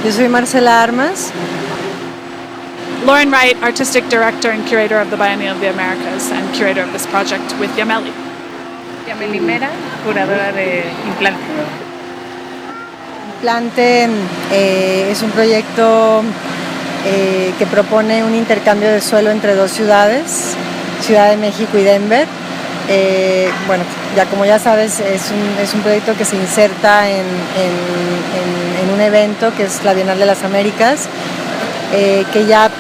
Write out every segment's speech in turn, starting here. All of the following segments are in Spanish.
Yo soy Marcela Armas. Lauren Wright, Artistic Director and Curator of the Bienal of the Americas and Curator of this project with Yameli. Yameli Mera, curadora de Implante. Implante es un proyecto que propone un intercambio de suelo entre dos ciudades, Ciudad de México y Denver. Bueno, como ya sabes, es un proyecto que se inserta en un evento que es la Bienal de las Américas, que ya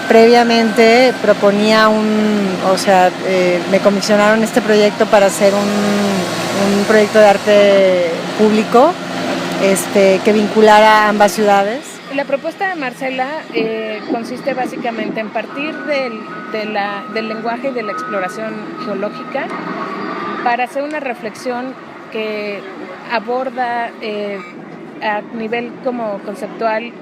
previamente proponía me comisionaron este proyecto para hacer un proyecto de arte público que vinculara ambas ciudades. La propuesta de Marcela consiste básicamente en partir del lenguaje y de la exploración geológica para hacer una reflexión que aborda a nivel como conceptual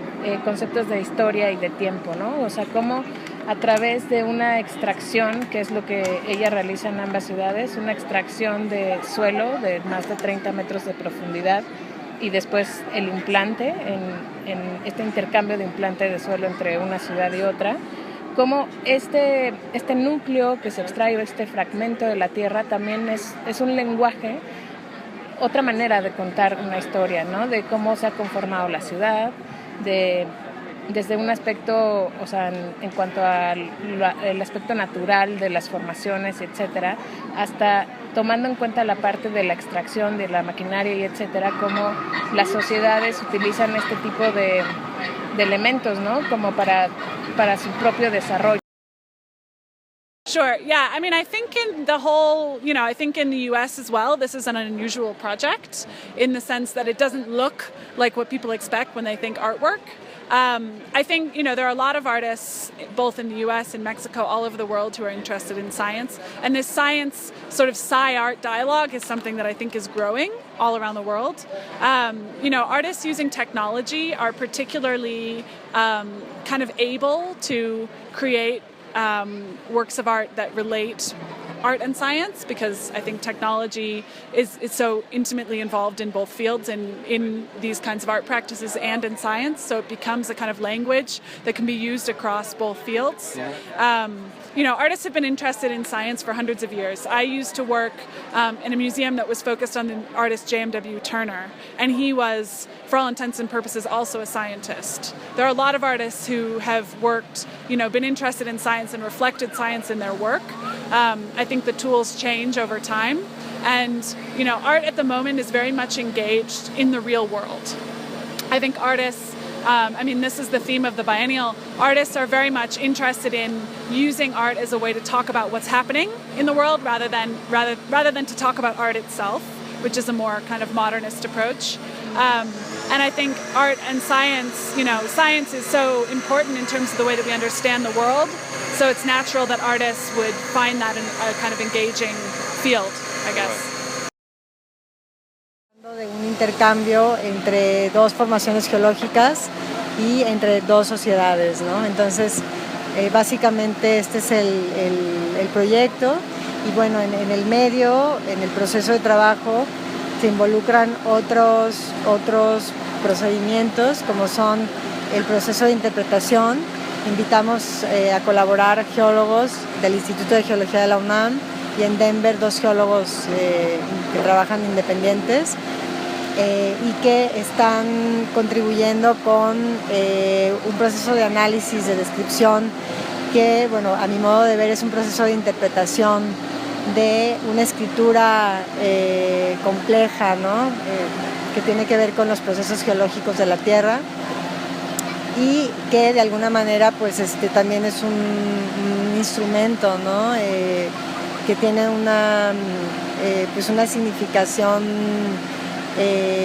conceptos de historia y de tiempo, ¿no? O sea, cómo a través de una extracción, que es lo que ella realiza en ambas ciudades, una extracción de suelo de más de 30 metros de profundidad y después el implante, en este intercambio de implante de suelo entre una ciudad y otra, cómo este núcleo que se extrae, este fragmento de la tierra, también es un lenguaje, otra manera de contar una historia, ¿no? De cómo se ha conformado la ciudad, desde un aspecto, o sea, en cuanto al aspecto natural de las formaciones, etcétera, hasta tomando en cuenta la parte de la extracción de la maquinaria y etcétera, cómo las sociedades utilizan este tipo de elementos, ¿no? Como para su propio desarrollo. Sure, yeah. I mean, I think in the whole, I think in the US as well, this is an unusual project in the sense that it doesn't look like what people expect when they think artwork. I think, there are a lot of artists, both in the US and Mexico, all over the world, who are interested in science. And this science, sort of sci-art dialogue is something that I think is growing all around the world. Artists using technology are particularly kind of able to create works of art that relate art and science, because I think technology is so intimately involved in both fields and in these kinds of art practices and in science, so it becomes a kind of language that can be used across both fields. Artists have been interested in science for hundreds of years. I used to work in a museum that was focused on the artist J.M.W. Turner, and he was, for all intents and purposes, also a scientist. There are a lot of artists who have worked, been interested in science and reflected science in their work. I think the tools change over time, and art at the moment is very much engaged in the real world. I think artists, this is the theme of the biennial, artists are very much interested in using art as a way to talk about what's happening in the world rather than to talk about art itself, which is a more kind of modernist approach. And I think art and science, science is so important in terms of the way that we understand the world. So it's natural that artists would find that a kind of engaging field, I guess. De un intercambio entre dos formaciones geológicas y entre dos sociedades, ¿no? Entonces, básicamente este es el proyecto, y bueno, en el medio, en el proceso de trabajo, se involucran otros procedimientos, como son el proceso de interpretación. Invitamos a colaborar geólogos del Instituto de Geología de la UNAM y en Denver 2 geólogos que trabajan independientes y que están contribuyendo con un proceso de análisis, de descripción, que, bueno, a mi modo de ver es un proceso de interpretación de una escritura compleja, ¿no? Que tiene que ver con los procesos geológicos de la Tierra, y que de alguna manera pues también es un instrumento, ¿no? Que tiene una significación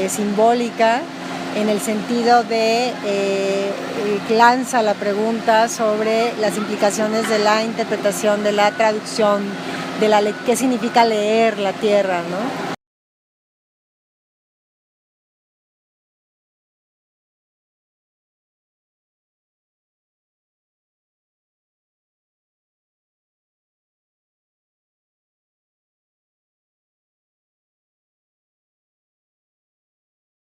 simbólica, en el sentido de que lanza la pregunta sobre las implicaciones de la interpretación, de la traducción, qué significa leer la Tierra, ¿no?